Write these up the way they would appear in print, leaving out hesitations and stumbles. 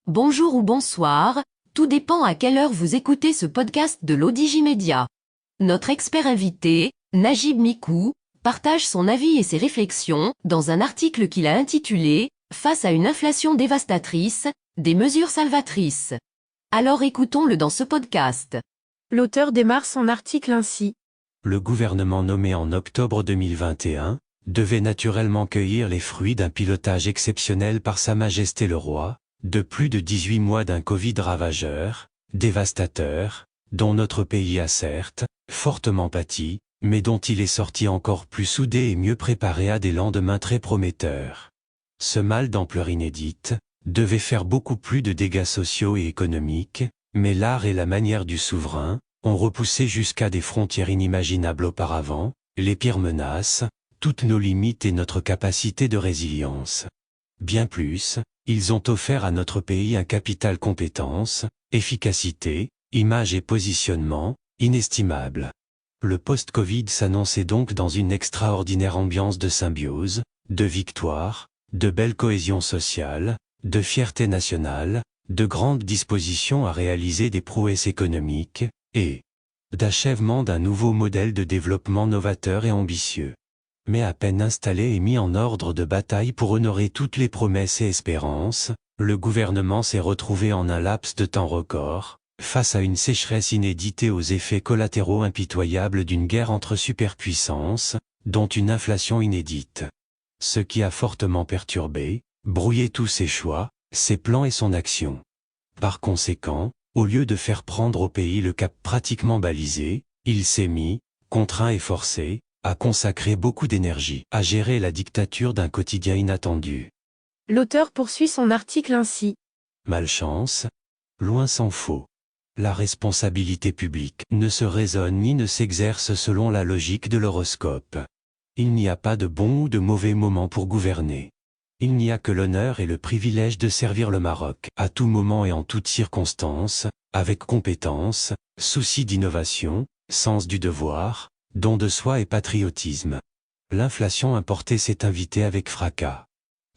Bonjour ou bonsoir, tout dépend à quelle heure vous écoutez ce podcast de l'Odigimédia. Notre expert invité, Najib Mikou, partage son avis et ses réflexions dans un article qu'il a intitulé « Face à une inflation dévastatrice, des mesures salvatrices ». Alors écoutons-le dans ce podcast. L'auteur démarre son article ainsi. Le gouvernement nommé en octobre 2021 devait naturellement cueillir les fruits d'un pilotage exceptionnel par Sa Majesté le Roi, de plus de 18 mois d'un Covid ravageur, dévastateur, dont notre pays a certes fortement pâti, mais dont il est sorti encore plus soudé et mieux préparé à des lendemains très prometteurs. Ce mal d'ampleur inédite devait faire beaucoup plus de dégâts sociaux et économiques, mais l'art et la manière du souverain ont repoussé jusqu'à des frontières inimaginables auparavant, les pires menaces, toutes nos limites et notre capacité de résilience. Bien plus, ils ont offert à notre pays un capital compétences, efficacité, image et positionnement, inestimable. Le post-Covid s'annonçait donc dans une extraordinaire ambiance de symbiose, de victoire, de belle cohésion sociale, de fierté nationale, de grandes dispositions à réaliser des prouesses économiques, et d'achèvement d'un nouveau modèle de développement novateur et ambitieux. Mais à peine installé et mis en ordre de bataille pour honorer toutes les promesses et espérances, le gouvernement s'est retrouvé en un laps de temps record, face à une sécheresse inédite et aux effets collatéraux impitoyables d'une guerre entre superpuissances, dont une inflation inédite. Ce qui a fortement perturbé, brouillé tous ses choix, ses plans et son action. Par conséquent, au lieu de faire prendre au pays le cap pratiquement balisé, il s'est mis, contraint et forcé, à consacrer beaucoup d'énergie à gérer la dictature d'un quotidien inattendu. L'auteur poursuit son article ainsi. Malchance, loin s'en faut. La responsabilité publique ne se raisonne ni ne s'exerce selon la logique de l'horoscope. Il n'y a pas de bon ou de mauvais moment pour gouverner. Il n'y a que l'honneur et le privilège de servir le Maroc, à tout moment et en toutes circonstances, avec compétence, souci d'innovation, sens du devoir, don de soi et patriotisme. L'inflation importée s'est invitée avec fracas.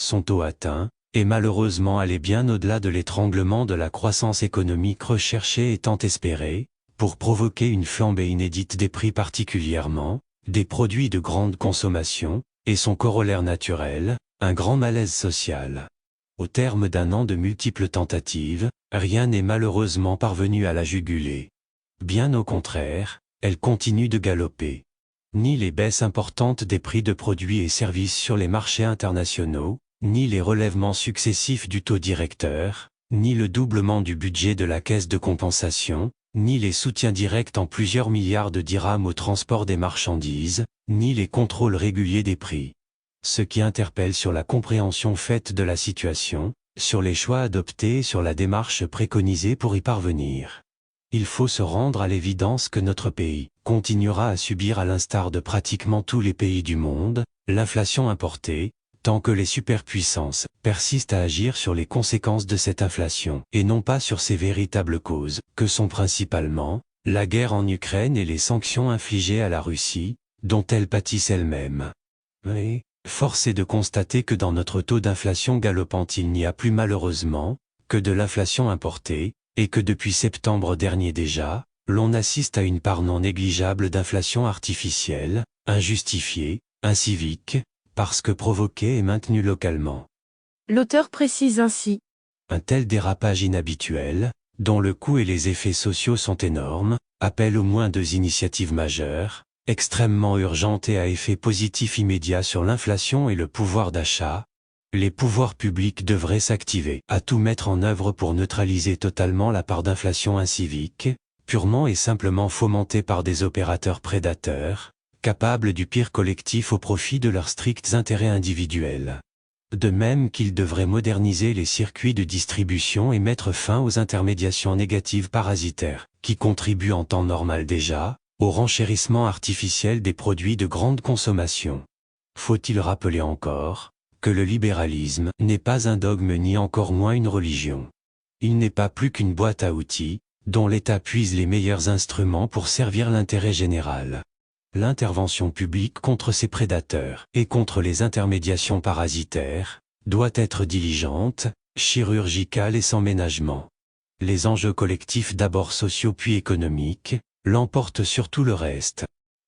Son taux atteint, et malheureusement allé bien au-delà de l'étranglement de la croissance économique recherchée et tant espérée, pour provoquer une flambée inédite des prix particulièrement, des produits de grande consommation, et son corollaire naturel, un grand malaise social. Au terme d'un an de multiples tentatives, rien n'est malheureusement parvenu à la juguler. Bien au contraire, elle continue de galoper. Ni les baisses importantes des prix de produits et services sur les marchés internationaux, ni les relèvements successifs du taux directeur, ni le doublement du budget de la caisse de compensation, ni les soutiens directs en plusieurs milliards de dirhams au transport des marchandises, ni les contrôles réguliers des prix. Ce qui interpelle sur la compréhension faite de la situation, sur les choix adoptés et sur la démarche préconisée pour y parvenir. Il faut se rendre à l'évidence que notre pays continuera à subir à l'instar de pratiquement tous les pays du monde, l'inflation importée, tant que les superpuissances persistent à agir sur les conséquences de cette inflation, et non pas sur ses véritables causes, que sont principalement la guerre en Ukraine et les sanctions infligées à la Russie, dont elles pâtissent elles-mêmes. Mais, force est de constater que dans notre taux d'inflation galopante il n'y a plus malheureusement que de l'inflation importée, et que depuis septembre dernier déjà, l'on assiste à une part non négligeable d'inflation artificielle, injustifiée, incivique, parce que provoquée et maintenue localement. L'auteur précise ainsi. Un tel dérapage inhabituel, dont le coût et les effets sociaux sont énormes, appelle au moins deux initiatives majeures, extrêmement urgentes et à effet positif immédiat sur l'inflation et le pouvoir d'achat. Les pouvoirs publics devraient s'activer à tout mettre en œuvre pour neutraliser totalement la part d'inflation incivique, purement et simplement fomentée par des opérateurs prédateurs, capables du pire collectif au profit de leurs stricts intérêts individuels. De même qu'ils devraient moderniser les circuits de distribution et mettre fin aux intermédiations négatives parasitaires, qui contribuent en temps normal déjà, au renchérissement artificiel des produits de grande consommation. Faut-il rappeler encore que le libéralisme n'est pas un dogme ni encore moins une religion. Il n'est pas plus qu'une boîte à outils, dont l'État puise les meilleurs instruments pour servir l'intérêt général. L'intervention publique contre ces prédateurs et contre les intermédiations parasitaires doit être diligente, chirurgicale et sans ménagement. Les enjeux collectifs d'abord sociaux puis économiques, l'emportent sur tout le reste.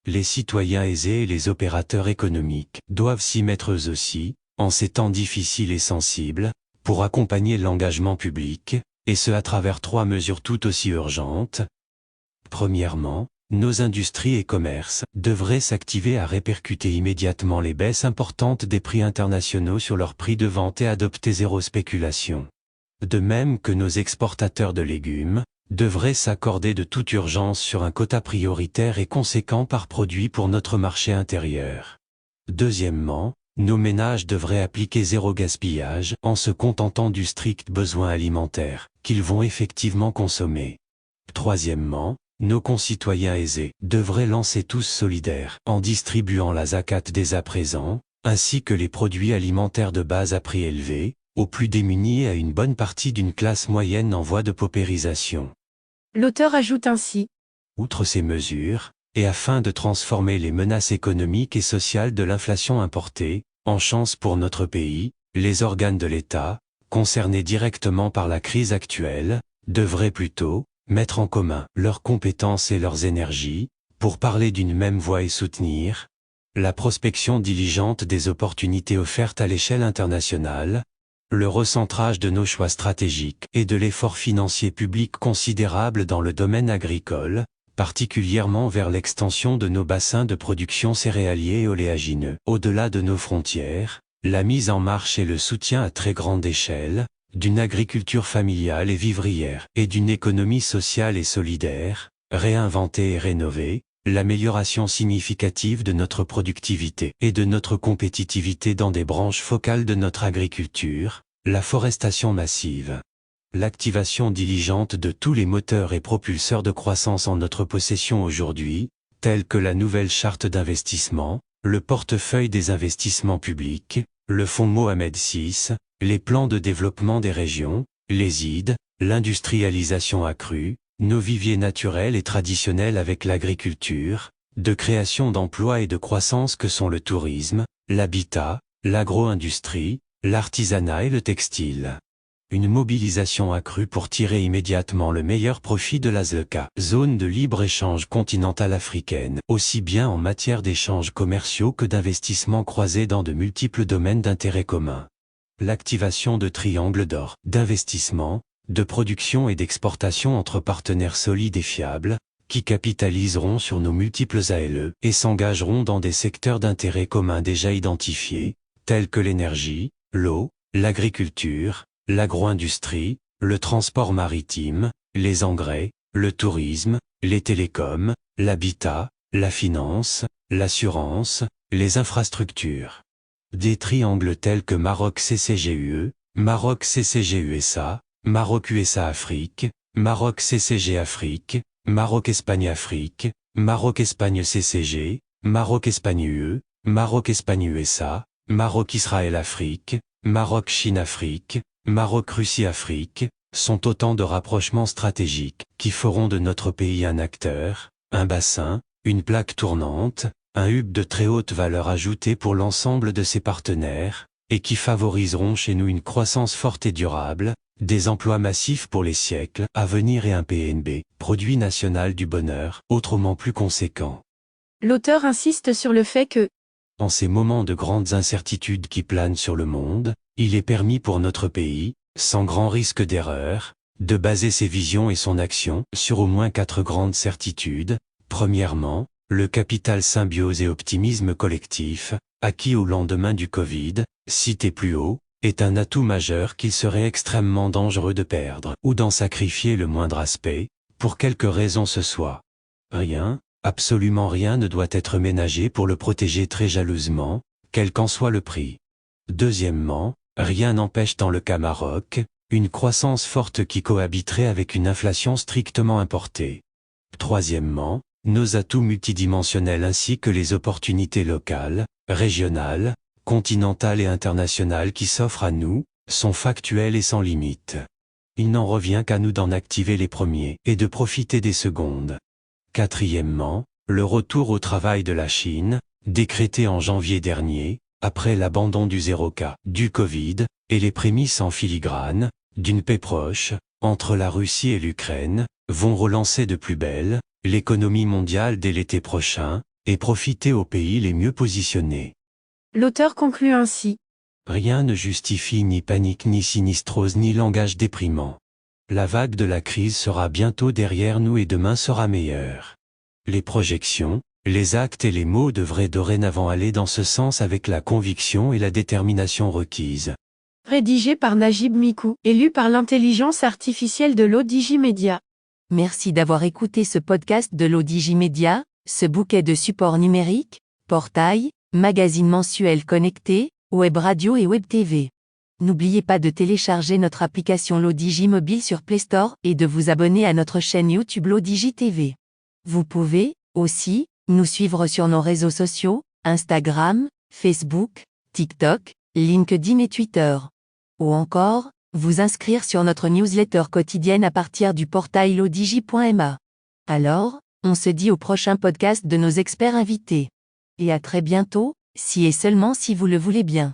Les citoyens aisés et les opérateurs économiques doivent s'y mettre eux aussi, en ces temps difficiles et sensibles, pour accompagner l'engagement public, et ce à travers 3 mesures tout aussi urgentes. Premièrement, nos industries et commerces devraient s'activer à répercuter immédiatement les baisses importantes des prix internationaux sur leurs prix de vente et adopter zéro spéculation. De même que nos exportateurs de légumes devraient s'accorder de toute urgence sur un quota prioritaire et conséquent par produit pour notre marché intérieur. Deuxièmement, nos ménages devraient appliquer zéro gaspillage en se contentant du strict besoin alimentaire qu'ils vont effectivement consommer. Troisièmement, nos concitoyens aisés devraient lancer tous solidaires en distribuant la zakat dès à présent, ainsi que les produits alimentaires de base à prix élevé, aux plus démunis et à une bonne partie d'une classe moyenne en voie de paupérisation. L'auteur ajoute ainsi. Outre ces mesures, et afin de transformer les menaces économiques et sociales de l'inflation importée, en chance pour notre pays, les organes de l'État, concernés directement par la crise actuelle, devraient plutôt mettre en commun leurs compétences et leurs énergies, pour parler d'une même voix et soutenir la prospection diligente des opportunités offertes à l'échelle internationale, le recentrage de nos choix stratégiques et de l'effort financier public considérable dans le domaine agricole, particulièrement vers l'extension de nos bassins de production céréaliers et oléagineux, au-delà de nos frontières, la mise en marche et le soutien à très grande échelle, d'une agriculture familiale et vivrière, et d'une économie sociale et solidaire, réinventée et rénovée, l'amélioration significative de notre productivité et de notre compétitivité dans des branches focales de notre agriculture, la forestation massive. L'activation diligente de tous les moteurs et propulseurs de croissance en notre possession aujourd'hui, tels que la nouvelle charte d'investissement, le portefeuille des investissements publics, le fonds Mohamed VI, les plans de développement des régions, les IDE, l'industrialisation accrue, nos viviers naturels et traditionnels avec l'agriculture, de création d'emplois et de croissance que sont le tourisme, l'habitat, l'agro-industrie, l'artisanat et le textile. Une mobilisation accrue pour tirer immédiatement le meilleur profit de la ZLECA, zone de libre-échange continentale africaine, aussi bien en matière d'échanges commerciaux que d'investissements croisés dans de multiples domaines d'intérêt commun. L'activation de triangles d'or, d'investissement, de production et d'exportation entre partenaires solides et fiables, qui capitaliseront sur nos multiples ALE et s'engageront dans des secteurs d'intérêt commun déjà identifiés, tels que l'énergie, l'eau, l'agriculture, l'agro-industrie, le transport maritime, les engrais, le tourisme, les télécoms, l'habitat, la finance, l'assurance, les infrastructures. Des triangles tels que Maroc CCG-UE, Maroc CCG-USA, Maroc USA Afrique, Maroc CCG Afrique, Maroc Espagne Afrique, Maroc Espagne CCG, Maroc Espagne UE, Maroc Espagne USA, Maroc Israël Afrique, Maroc Chine Afrique, Maroc Russie Afrique, sont autant de rapprochements stratégiques qui feront de notre pays un acteur, un bassin, une plaque tournante, un hub de très haute valeur ajoutée pour l'ensemble de ses partenaires, et qui favoriseront chez nous une croissance forte et durable, des emplois massifs pour les siècles à venir et un PNB, produit national du bonheur, autrement plus conséquent. L'auteur insiste sur le fait que, en ces moments de grandes incertitudes qui planent sur le monde, il est permis pour notre pays, sans grand risque d'erreur, de baser ses visions et son action sur au moins 4 grandes certitudes. Premièrement, le capital symbiose et optimisme collectif, acquis au lendemain du Covid, cité plus haut, est un atout majeur qu'il serait extrêmement dangereux de perdre ou d'en sacrifier le moindre aspect, pour quelque raison ce soit. Rien, absolument rien ne doit être ménagé pour le protéger très jalousement, quel qu'en soit le prix. Deuxièmement, rien n'empêche dans le cas Maroc, une croissance forte qui cohabiterait avec une inflation strictement importée. Troisièmement, nos atouts multidimensionnels ainsi que les opportunités locales, régionales, continentales et internationales qui s'offrent à nous, sont factuels et sans limite. Il n'en revient qu'à nous d'en activer les premiers et de profiter des secondes. Quatrièmement, le retour au travail de la Chine, décrété en janvier dernier, après l'abandon du 0 cas du Covid, et les prémices en filigrane, d'une paix proche, entre la Russie et l'Ukraine, vont relancer de plus belle l'économie mondiale dès l'été prochain, et profiter aux pays les mieux positionnés. L'auteur conclut ainsi. Rien ne justifie ni panique ni sinistrose ni langage déprimant. La vague de la crise sera bientôt derrière nous et demain sera meilleure. Les projections, les actes et les mots devraient dorénavant aller dans ce sens avec la conviction et la détermination requises. Rédigé par Najib Mikou et lu par l'intelligence artificielle de l'Odigimédia. Merci d'avoir écouté ce podcast de l'Odigimédia, ce bouquet de supports numériques, portail, magazine mensuel connecté, web radio et web TV. N'oubliez pas de télécharger notre application l'Odigi Mobile sur Play Store et de vous abonner à notre chaîne YouTube l'Odigi TV. Vous pouvez, aussi, nous suivre sur nos réseaux sociaux, Instagram, Facebook, TikTok, LinkedIn et Twitter. Ou encore, vous inscrire sur notre newsletter quotidienne à partir du portail lodigi.ma. Alors, on se dit au prochain podcast de nos experts invités. Et à très bientôt, si et seulement si vous le voulez bien.